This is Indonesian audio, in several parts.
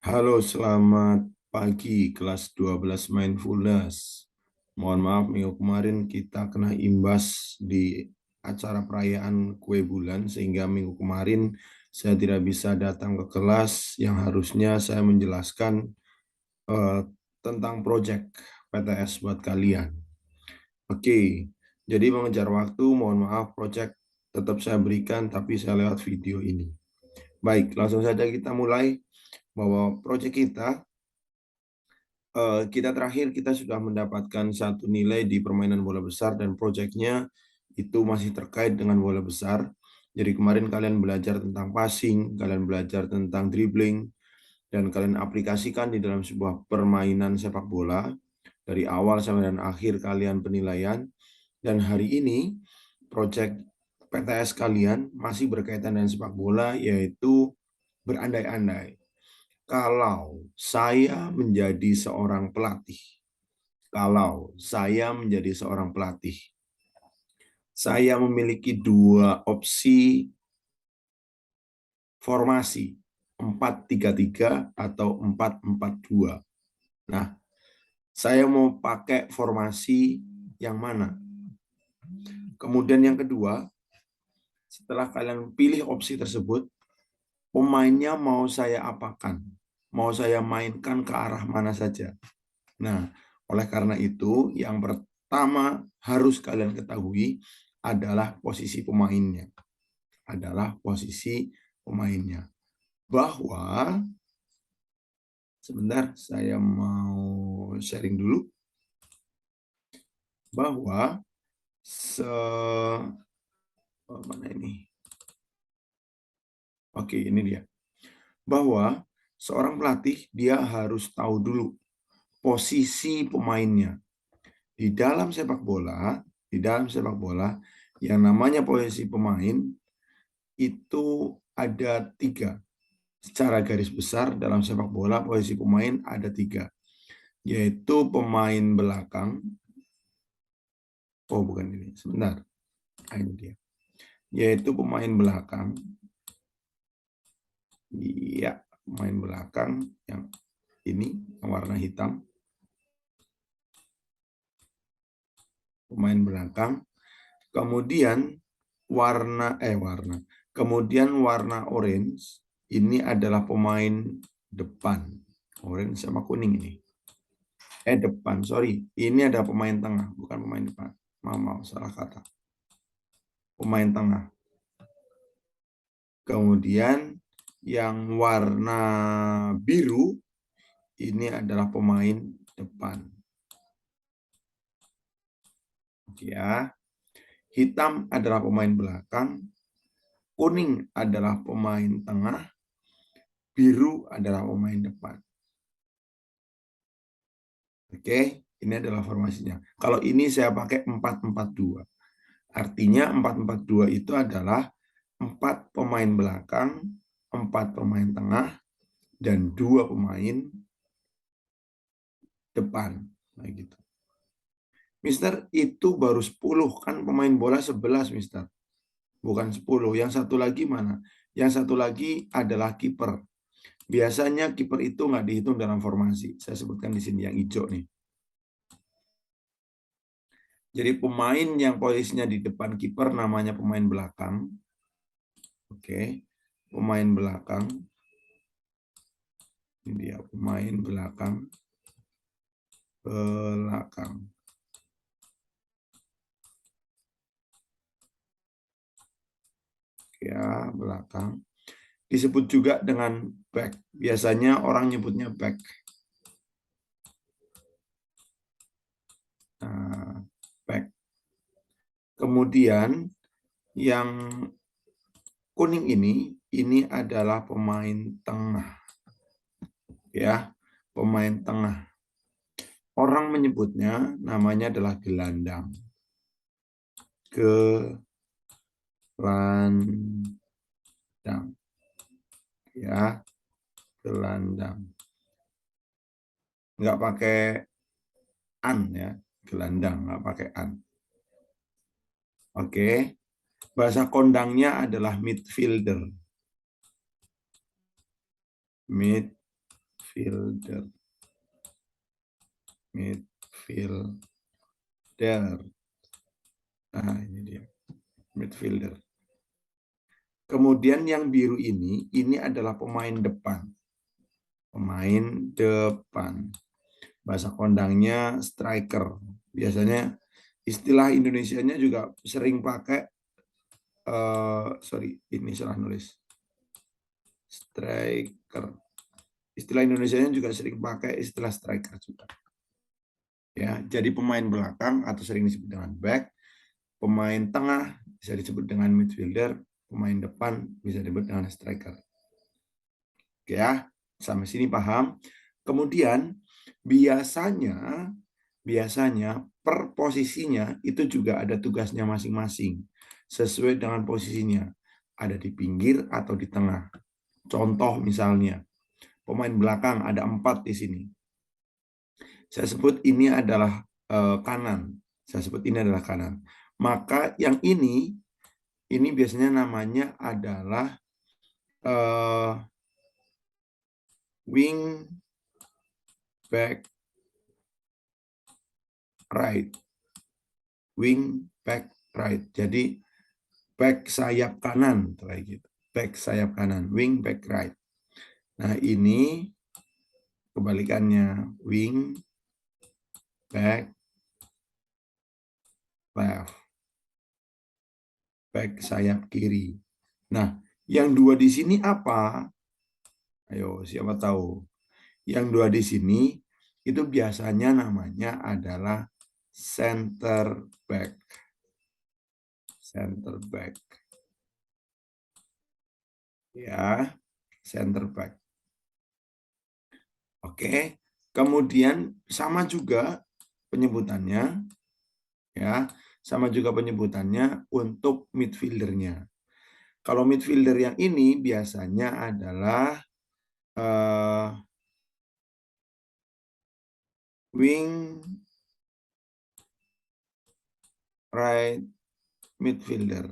Halo, selamat pagi kelas 12 Mindfulness. Mohon maaf minggu kemarin kita kena imbas di acara perayaan kue bulan sehingga minggu kemarin saya tidak bisa datang ke kelas yang harusnya saya menjelaskan eh, tentang proyek PTS buat kalian. Oke, jadi mengejar waktu, mohon maaf proyek tetap saya berikan tapi saya lewat video ini. Baik, langsung saja kita mulai bahwa proyek kita terakhir kita sudah mendapatkan satu nilai di permainan bola besar dan proyeknya itu masih terkait dengan bola besar. Jadi kemarin kalian belajar tentang passing, kalian belajar tentang dribbling, dan kalian aplikasikan di dalam sebuah permainan sepak bola. Dari awal sampai dan akhir kalian penilaian. Dan hari ini proyek PTS kalian masih berkaitan dengan sepak bola, yaitu berandai-andai. Kalau saya menjadi seorang pelatih, saya memiliki dua opsi formasi, 4-3-3 atau 4-4-2. Nah, saya mau pakai formasi yang mana? Kemudian yang kedua, setelah kalian pilih opsi tersebut, pemainnya mau saya apakan? Mau saya mainkan ke arah mana saja? Nah, oleh karena itu, yang pertama harus kalian ketahui adalah posisi pemainnya. Bahwa, sebentar saya mau sharing dulu, bahwa mana ini? Oke, ini dia. Bahwa seorang pelatih dia harus tahu dulu posisi pemainnya. Di dalam sepak bola yang namanya posisi pemain itu ada 3. Secara garis besar dalam sepak bola posisi pemain ada 3, yaitu pemain belakang. Oh, bukan ini. Sebentar. Ini dia. Yaitu pemain belakang. Iya, pemain belakang yang ini yang warna hitam. Pemain belakang. Kemudian Kemudian warna orange ini adalah pemain depan. Orange sama kuning ini. Depan, sorry. Ini ada pemain tengah, bukan pemain depan. Maaf, salah kata. Pemain tengah. Kemudian yang warna biru ini adalah pemain depan. Oke ya. Hitam adalah pemain belakang, kuning adalah pemain tengah, biru adalah pemain depan. Oke, ini adalah formasinya. Kalau ini saya pakai 4-4-2. Artinya 4-4-2 itu adalah 4 pemain belakang, 4 pemain tengah, dan 2 pemain depan. Nah, gitu. Mister, itu baru 10, kan pemain bola 11, Mister. Bukan 10. Yang satu lagi mana? Yang satu lagi adalah kiper. Biasanya kiper itu nggak dihitung dalam formasi. Saya sebutkan di sini yang hijau nih. Jadi pemain yang posisinya di depan kiper namanya pemain belakang. Oke, pemain belakang. Ini dia pemain belakang. Ya, belakang. Disebut juga dengan back. Biasanya orang nyebutnya back. Nah, back. Kemudian yang kuning ini adalah pemain tengah. Ya, pemain tengah. Orang menyebutnya namanya adalah gelandang. Gelandang. Ya, gelandang. Nggak pakai an ya, gelandang nggak pakai an. Oke, bahasa kondangnya adalah midfielder. Midfielder. midfielder. Nah, ini dia. Midfielder. Kemudian yang biru ini adalah pemain depan. Pemain depan. Bahasa kondangnya striker. Biasanya istilah Indonesianya juga sering pakai, sorry, ini salah nulis. Striker. Istilah Indonesianya juga sering pakai istilah striker juga. Ya, jadi pemain belakang atau sering disebut dengan back, pemain tengah bisa disebut dengan midfielder, pemain depan bisa disebut dengan striker. Oke ya, sampai sini paham. Kemudian biasanya per posisinya itu juga ada tugasnya masing-masing sesuai dengan posisinya. Ada di pinggir atau di tengah. Contoh misalnya, pemain belakang ada 4 di sini. Saya sebut ini adalah kanan. Saya sebut ini adalah kanan. Maka yang ini biasanya namanya adalah wing back right. Wing back right. Jadi back sayap kanan kayak gitu. Back sayap kanan, wing back right. Nah, ini kebalikannya, wing back left. Back sayap kiri. Nah, yang 2 di sini apa? Ayo, siapa tahu? Yang 2 di sini itu biasanya namanya adalah center back. Center back. Ya, center back. Oke. Kemudian sama juga penyebutannya, ya, sama juga penyebutannya untuk midfieldernya. Kalau midfielder yang ini biasanya adalah wing right midfielder.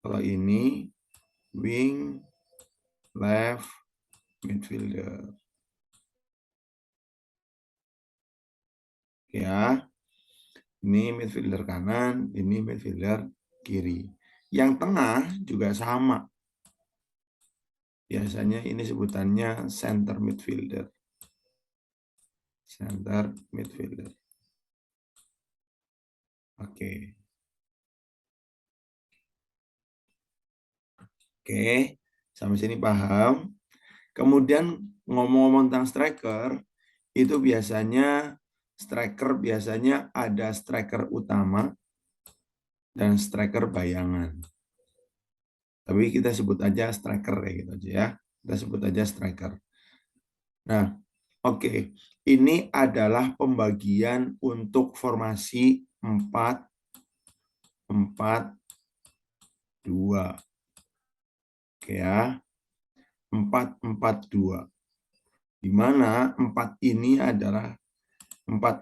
Kalau ini wing left midfielder. Ya. Ini midfielder kanan, ini midfielder kiri. Yang tengah juga sama. Biasanya ini sebutannya center midfielder. Center midfielder. Oke. Oke, sampai sini paham. Kemudian ngomong-ngomong tentang striker, itu biasanya ada striker utama dan striker bayangan. Tapi kita sebut aja striker ya gitu aja ya. Kita sebut aja striker. Nah, oke. Ini adalah pembagian untuk formasi 4-4-2. Oke ya. 4-4-2. Di mana 4 ini adalah 4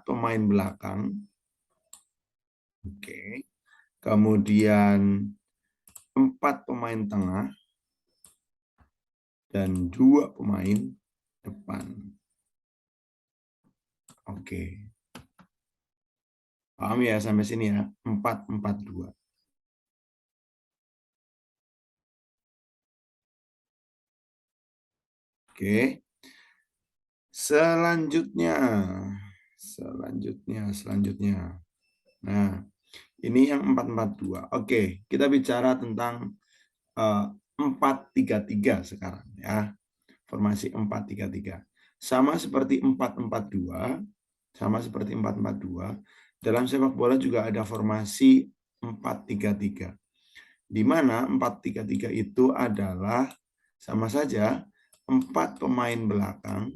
pemain belakang. Oke. Kemudian 4 pemain tengah dan 2 pemain depan. Oke. Paham ya sampai sini ya? 4-4-2. Oke. Selanjutnya. Nah, ini yang 4-4-2. Oke, kita bicara tentang 4-3-3 sekarang ya. Formasi 4-3-3. Sama seperti 4-4-2, dalam sepak bola juga ada formasi 4-3-3. Di mana 4-3-3 itu adalah sama saja 4 pemain belakang,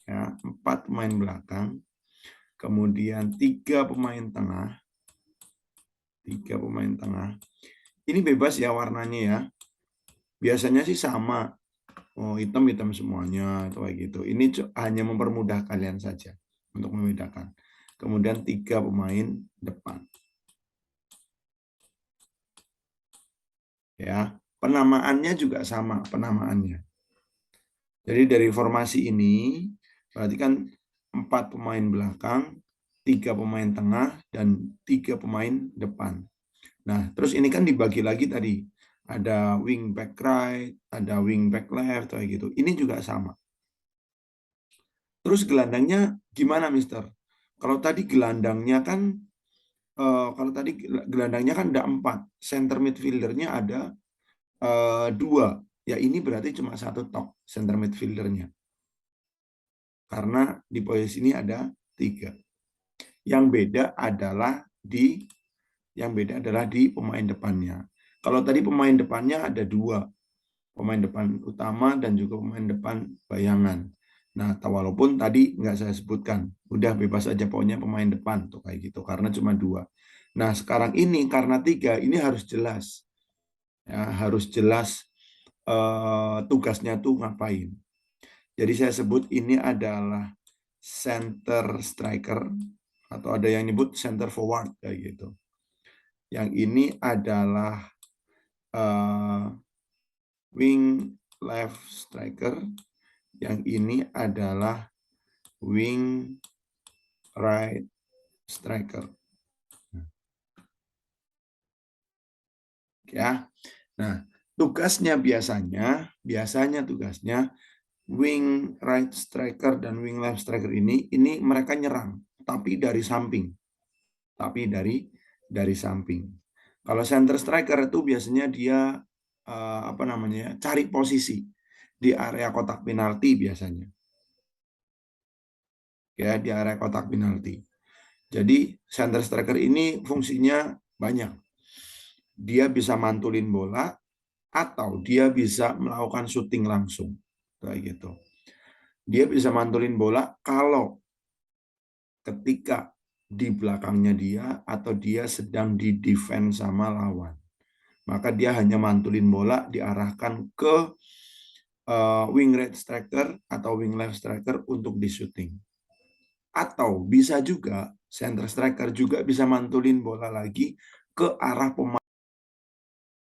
ya, 4 pemain belakang, kemudian 3 pemain tengah, Ini bebas ya warnanya ya. Biasanya sih sama, hitam semuanya atau kayak gitu. Ini hanya mempermudah kalian saja untuk membedakan. Kemudian 3 pemain depan. penamaannya juga sama penamaannya. Jadi dari formasi ini berarti kan 4 pemain belakang, 3 pemain tengah, dan 3 pemain depan. Nah, terus ini kan dibagi lagi tadi. Ada wing back right, ada wing back left, kayak gitu. Ini juga sama. Terus gelandangnya gimana, Mister? Kalau tadi gelandangnya kan, kan ada 4. Center midfieldernya ada 2. Ya ini berarti cuma 1 tok center midfieldernya. Karena di posisi ini ada 3. Yang beda adalah di pemain depannya. Kalau tadi pemain depannya ada 2, pemain depan utama dan juga pemain depan bayangan. Nah, walaupun tadi nggak saya sebutkan, udah bebas aja pokoknya pemain depan tuh kayak gitu, karena cuma 2. Nah, sekarang ini karena 3, ini harus jelas, ya harus jelas tugasnya tuh ngapain. Jadi saya sebut ini adalah center striker, atau ada yang nyebut center forward kayak gitu. Yang ini adalah wing left striker, yang ini adalah wing right striker. Ya. Nah, tugasnya biasanya tugasnya wing right striker dan wing left striker ini mereka nyerang, tapi dari samping. Kalau center striker itu biasanya dia cari posisi di area kotak penalti biasanya. Ya, di area kotak penalti. Jadi center striker ini fungsinya banyak. Dia bisa mantulin bola atau dia bisa melakukan syuting langsung. Kayak gitu. Dia bisa mantulin bola kalau ketika di belakangnya dia atau dia sedang di defense sama lawan. Maka dia hanya mantulin bola diarahkan ke wing right striker atau wing left striker untuk di shooting. Atau bisa juga center striker juga bisa mantulin bola lagi ke arah pemain